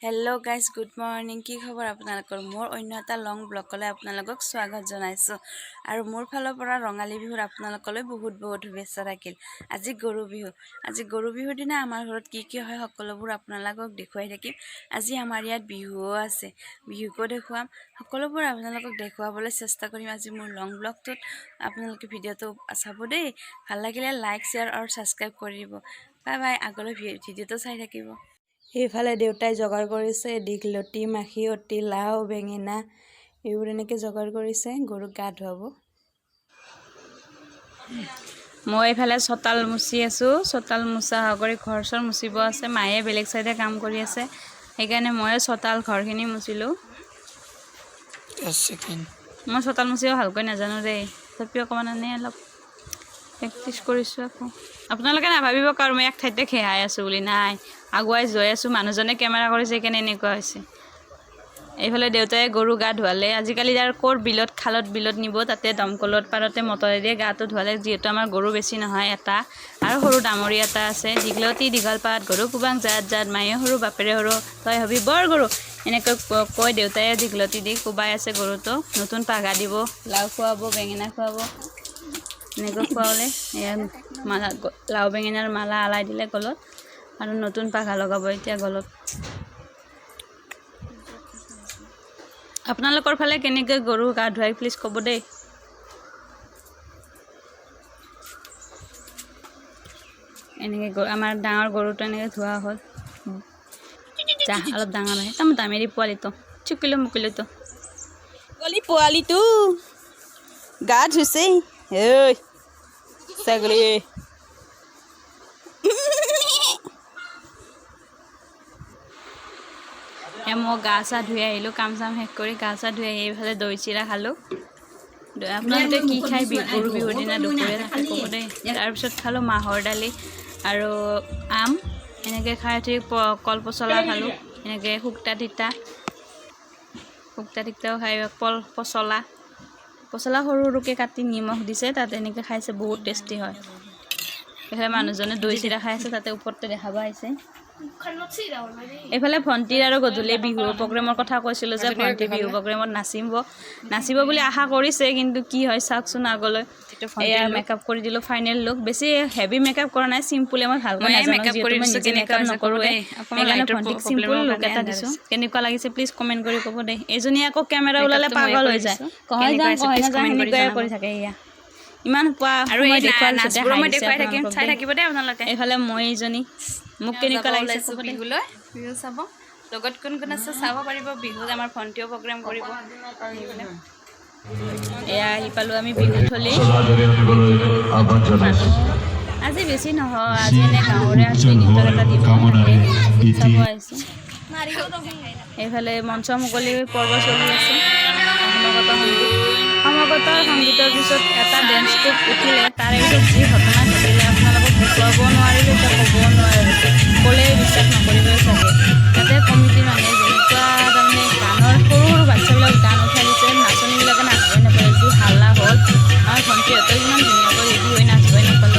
Hello guys good morning की खबर आपनालोকৰ मोर अन्य এটা লং ব্লগলৈ আপোনালোকক স্বাগত জনাইছো আৰু মোৰ ফালৰ পৰা ৰঙালী বিহুৰ আপোনালোকলৈ বহুত শুভেচ্ছা থাকিল। আজি গৰু বিহুৰ দিনা আমাৰ ঘৰত কি হয় সকলোবোৰ আপোনালোকক দেখুৱাই থাকিম। আজি আমাৰ ইয়াত বিহুও আছে, বিহুকো দেখুৱাম, সকলোবোৰ আপোনালোকক দেখুৱাবলৈ চেষ্টা কৰিম। আজি মোৰ লং ব্লগটোত আপোনালোকে ভিডিঅ'টো চাব দেই। ভাল লাগিলে লাইক শ্বেয়াৰ আৰু সাবস্ক্ৰাইব কৰি দিব। বাই বাই, আগলৈ ভিডিঅ'টো চাই থাকিব। এইফালে দেউতাই জগাৰ কৰিছে দীঘলতি, মাখিয়তি, লাও, বেঙেনা এইবোৰ এনেকৈ জগাৰ কৰিছে গৰুক গা ধুৱাব। মই এইফালে চোতাল মুচি আছো, চোতাল মুচা কৰি ঘৰ চৰ মুচিব আছে। মায়ে বেলেগ চাইডে কাম কৰি আছে, সেইকাৰণে মই চোতাল ঘৰখিনি মুচিলো। মই চোতাল মুচিও ভালকৈ নাজানো দেই, তথাপিও অকণমান এনেই অলপ প্ৰেক্টিছ কৰিছোঁ। আকৌ আপোনালোকে নাভাবিব কাৰণ মই এক ঠাইতে খেহাই আছোঁ বুলি, নাই আগুৱাই গৈ আছোঁ। মানুহজনে কেমেৰা কৰিছে সেইকাৰণে এনেকুৱা হৈছে। এইফালে দেউতাই গৰু গা ধুৱালে। আজিকালি আৰু ক'ৰ বিলত খালত বিলত নিব, তাতে দমকলত পাৰতে মটৰেদি গাটো ধুৱালে। যিহেতু আমাৰ গৰু বেছি নহয় এটা, আৰু সৰু ডাঙৰি এটা আছে। দীঘলতি দীঘল পাত গৰু কোবাং জাত জাত, মায়ে সৰু বাপেৰে সৰু তই হবি বৰ গৰু, এনেকৈ কৈ দেউতাই দীঘলতি দি কোবাই আছে গৰুটো। নতুন পাঘা দিব, লাও খুৱাব, বেঙেনা খুৱাব, এনেকৈ খুৱালে। এয়া মালা, লাও বেঙেনাৰ মালা আলাই দিলে গলত, আৰু নতুন পাঘা লগাব এতিয়া গলত। আপোনালোকৰ ফালে কেনেকৈ গৰু গা ধুৱাই প্লিজ ক'ব দেই। এনেকৈ আমাৰ ডাঙৰ গৰুটো এনেকৈ ধোৱা হ'ল। যা অলপ ডাঙৰ হয়, একদম দামেৰি পোৱালিটো, চুকিলো মুকিলোটো গলি পোৱালিটো গা ধুইছে। ঐ ছাগলী মই গা চা ধুই আহিলোঁ, কাম চাম শেষ কৰি গা চা ধুই আহি এইফালে দৈ চিৰা খালোঁ। আপোনালোকে কি খাই গৰু বিহুৰ দিনা দুপৰীয়া থাকে ক'ব দেই। তাৰপিছত খালোঁ মাহৰ দালি আৰু আম, এনেকৈ খাই উঠি কল পচলা খালোঁ। এনেকৈ শুক্তা তিতাও খাই, কল পচলা সৰু সৰুকৈ কাটি নিমখ দিছে তাত, এনেকৈ খাইছে, বহুত টেষ্টি হয়। এইফালে মানুহজনে দৈ চিৰা খাই আছে, তাতে ওপৰতে দেখাব আহিছে। এইফালে ভণ্টিৰ আৰু গধূলি বিহু প্ৰগ্ৰেমৰ কথা কৈছিলোঁ যে ভণ্টি বিহু প্ৰগ্ৰেমত নাচিব বুলি আশা কৰিছে, কিন্তু কি হয় চাওকচোন আগলৈ। এয়া মেকআপ কৰি দিলোঁ, ফাইনেল লুক। বেছি হেভি মেকআপ কৰা নাই, চিম্পুলে। মই ভালকৈ নাজানো যিহেতু মই নিজে মেকআপ নকৰোঁৱে, সেইকাৰণে ভণ্টিক চিম্পুল লুক এটা দিছোঁ। কেনেকুৱা লাগিছে প্লিজ কমেণ্ট কৰি ক'ব দেই। এইজনী আকৌ কেমেৰা ওলালে পাগল হৈ যায়, কহয় যাওঁ সেনেকুৱাই কৰি থাকে। এয়া ইমান পোৱা আৰু মই দেখুৱাই থাকিম, চাই থাকিব দেই আপোনালোকে। এইফালে মই এইজনী, মোক কেনেকুৱা লাগিছে বিহুলৈ, বিহু চাব লগত কোন কোন আছে চাব পাৰিব। বিহুত আমাৰ ভণ্টিও প্ৰগ্ৰেম কৰিব। এয়া আহি পালোঁ আমি বিহুথলী। আজি বেছি নহয়, আজি এনে গাঁৱৰে নৃত্য এটা দিব থাকে, চাব আহিছোঁ। এইফালে মঞ্চ মুকলি পৰ্ব চলি আছে। সমাগত সংগীতৰ পিছত এটা ডেন্স গ্ৰুপ উঠিলে, তাৰে পিছত যি ঘটনা ঘটিলে আপোনালোকক দেখুৱাব নোৱাৰিলোঁ, এতিয়া ক'বও নোৱাৰোঁ, ক'লে বিশ্বাস নকৰিবই চাগে। তাতে কমিটিৰ মানুহে যেনেকুৱা তাৰমানে গানৰ সৰু বাচ্ছাবিলাক গান উঠাই দিছে, নাচনীবিলাকে নাচিবই নাপালে, যি হাল্লা হ'ল। আমাৰ ভণ্টিহঁতে ইমান ধুনীয়াকৈ ৰেডি হৈ নাচিবই নাপালে,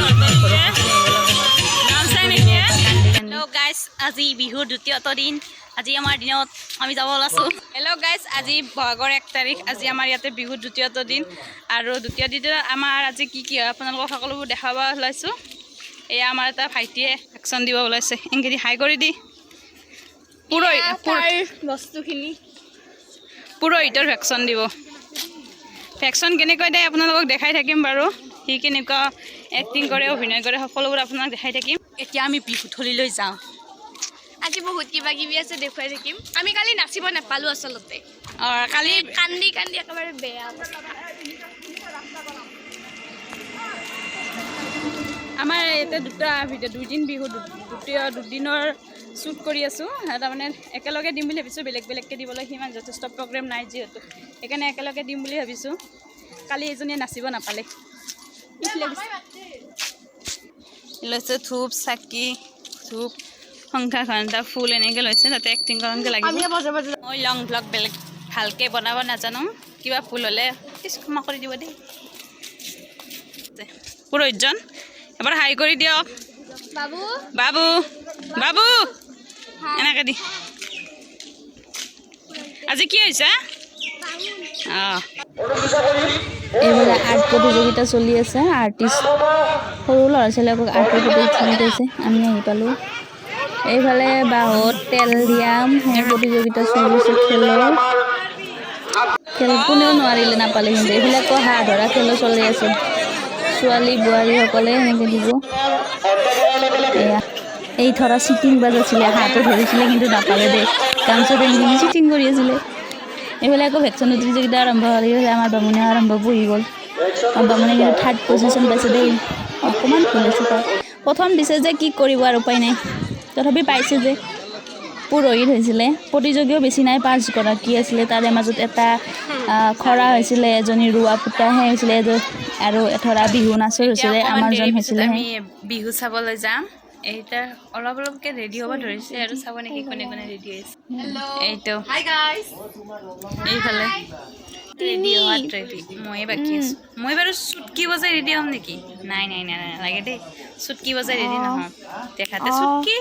গাইজ আজি বিহুৰ দ্বিতীয়টো দিন। আজি আমাৰ দিনত আমি যাব ওলাইছোঁ। হেল্ল' গাইজ, আজি বহাগৰ 1 তাৰিখ, আজি আমাৰ ইয়াতে বিহুৰ দ্বিতীয়টো দিন। আৰু দ্বিতীয় দিনটো আমাৰ আজি কি হয় আপোনালোকক সকলোবোৰ দেখাব ওলাইছোঁ। এয়া আমাৰ এটা ভাইটিয়ে ভেকচন দিব ওলাইছে, এংকেদি হাই কৰি দি বস্তুখিনি পুৰোহিতৰ ভেকচন দিব। ভেকচন কেনেকৈ দিয়ে আপোনালোকক দেখাই থাকিম বাৰু। সি কেনেকুৱা এক্টিং কৰে, অভিনয় কৰে, সকলোবোৰ আপোনাক দেখাই থাকিম। এতিয়া আমি বিহুথলীলৈ যাওঁ। আজি বহুত কিবা কিবি আছে, দেখুৱাই থাকিম। আমি কালি নাচিব নাপালোঁ আচলতে, কালি কান্দি একেবাৰে বেয়া। আমাৰ ইয়াতে দুটা ভিডিঅ', দুদিনৰ শ্বুট কৰি আছোঁ। তাৰমানে একেলগে দিম বুলি ভাবিছোঁ, বেলেগকৈ দিবলৈ সিমান যথেষ্ট প্ৰগ্ৰেম নাই যিহেতু, সেইকাৰণে একেলগে দিম বুলি ভাবিছোঁ। কালি এজনীয়ে নাচিব নাপালে। লৈছে ধূপ চাকি, ধূপ শংখা ঘণ্টা ফুল এনেকৈ লৈছে, তাতে এক্টিং কাৰণকৈ লাগিব। মই লং ব্লগ বেলেগ ভালকৈ বনাব নাজানো, কিবা ভুল হ'লে প্লিজ ক্ষমা কৰি দিব দেই। পুৰোহিতজন এবাৰ হাই কৰি দিয়ক। বাবু বাবু বাবু এনেকৈ দি আজি কি হৈছে অঁ এইফালে আৰ্ট প্ৰতিযোগিতা চলি আছে আৰ্টিষ্ট সৰু ল'ৰা ছোৱালীবিলাকক আৰ্টৰ প্ৰতি উৎসাহিত হৈছে আমি আহি পালোঁ এইফালে বাঁহত তেল দিয়া প্ৰতিযোগিতা চলি আছে খেল কোনেও নোৱাৰিলে নাপালে কিন্তু এইফালে আকৌ হাঁহ ধৰা খেলো চলি আছে ছোৱালী বোৱাৰীসকলে এনেকৈ দিব এয়া এই ধৰা চিটিং বাজ আছিলে হাঁহটো ধৰিছিলে কিন্তু নাপালে দেই ডান্সত এনেকৈ চিটিং কৰি আছিলে এইফালে আকৌ ভেকচিন প্ৰতিযোগিতা আৰম্ভ হ'লে আমাৰ বামুণে আৰম্ভ বহি গ'ল বামুণে কিন্তু 3rd পজিশ্যন পাইছে দেই অকণমান ভুল হৈছে তাই প্ৰথম দিছে যে কি কৰিব আৰু উপায় নাই তথাপি পাইছে যে পুৰোহিত হৈছিলে প্ৰতিযোগীও বেছি নাই 5 গৰাকী আছিলে তাৰে মাজত এটা খৰা হৈছিলে এজনী ৰোৱা পোতাহে হৈছিলে আৰু এথৰা বিহু নাচৰ হৈছিলে আমাৰজন হৈছিলে আমি বিহু চাবলৈ যাম এইটা অলপ অলপকৈ ৰেডি হ'ব ধৰিছে আৰু চাব নেকি কোনে কোনে ৰেডি হৈছে এইটো হাই গাইজ এইফালে ৰেডি হোৱাত ৰেডি মই বাকী আছোঁ মই বাৰু চুটকি বজাই ৰেডি হ'ম নেকি নাই নাই নাই নালাগে দেই চুটকি বজাই ৰেডি নহ'ম দেখাতে চুটকি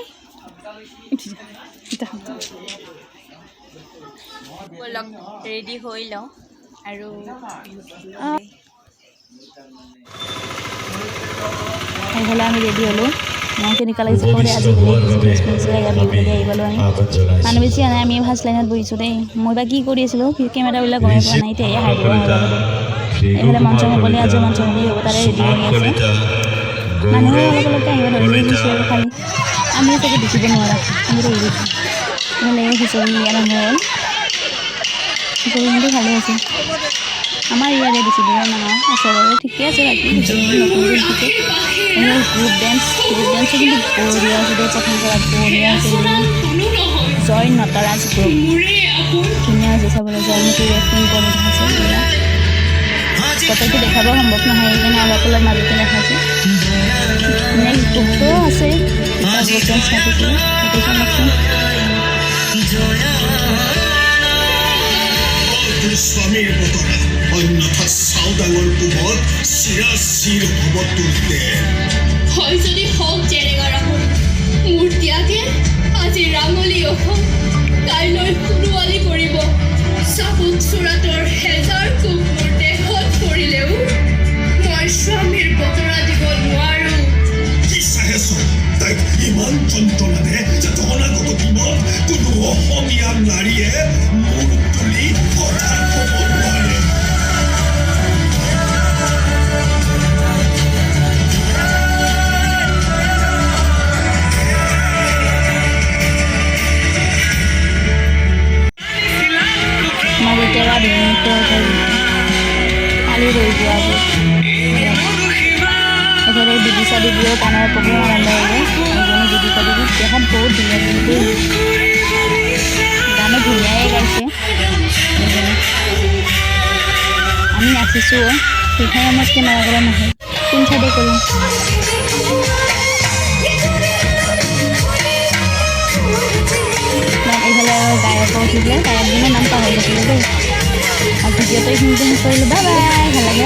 ব'লক ৰেডি হৈ লওঁ আৰু এইফালে আমি ৰেডি হ'লোঁ মই কেনেকুৱা লাগিছে ক'লে আজিকালি আহি পালোঁ আমি মানুহ বেছি আনে আমি ফাৰ্ষ্ট লাইনত বহিছোঁ দেই মই বা কি কৰি আছিলোঁ কেমেৰাবিলাক গমে পোৱা নাই এতিয়া হাই দিব এইফালে মঞ্চ মুকলি আজি মঞ্চ মুকলি হ'ব তাৰে ৰেডি হৈ আছে মানুহে অলপ অলপকৈ আহিব ধৰিছে আৰু খালি আমি চাগে দেখিব নোৱাৰা আমি ৰৈ গৈছোঁ এইফালে হুঁচৰি আৰম্ভ হ'ল হুঁচৰি কিন্তু ভালেই আছে আমাৰ ইয়াৰে বেছি দূৰ নহয় ওচৰৰে ঠিকে আছে বাকী হুঁচৰি নতুনকৈ শিকিছে গ্ৰুপ ডেন্সো কিন্তু বঢ়িয়া আছে দেই প্ৰথম পৰা বঢ়িয়া আছে জয় নটৰাজ গ্ৰুপ ধুনীয়া হৈছে চাবলৈ জয়মতী এক্টিং কৰি দেখাইছে গোটেইটো দেখাব সম্ভৱ নহয় সেইকাৰণে অলপ অলপ মাজতে দেখাইছে নেক্সট গ্ৰুপটো আছে গ্ৰুপ ডেন্স পাতিছিলে সেইটো চাওকচোন স্বামীৰ বতৰা অন্যথা চাউদাঙৰ কোবত চিৰাচিৰ হ'ব তোতে হয় যদি হওক জেৰেঙা ৰাঙলী মোৰ ত্যাগে আজি ৰাঙলী অসম কাইলৈ ফুৰুৱালি কৰিব চাবুক চোৰাটৰ হেজাৰ কোব মোৰ দেহত পৰিলেও মই স্বামীৰ বতৰা দিব নোৱাৰো কি চাহেছ তাইক ইমান যন্ত্ৰণা দে যে অনাগত দিনত কোনো অসমীয়া নাৰীয়ে মূৰ তুলি কথা ক'ব নোৱাৰে কালি ৰৈ যোৱা এফালে বিদিশা দেৱীয়েও গানৰ প্ৰগ্ৰেম আৰম্ভ হ'ব এজনী বিদিশা দেৱী দেখাত বহুত ধুনীয়া কিন্তু গানো ধুনীয়াই গাইছে আমি নাচিছোঁ সেইখানে আমাৰ কেমেৰা কৰা নহয় কোন চাইডে কৰিম এইফালে গায়কো উঠিলে গায়কজনৰ নাম পাহৰি থাকিলে দেই আৰু ভিডিঅ'টো এইখিনিতে শেষ কৰিলোঁ বাই বাই ভাল লাগে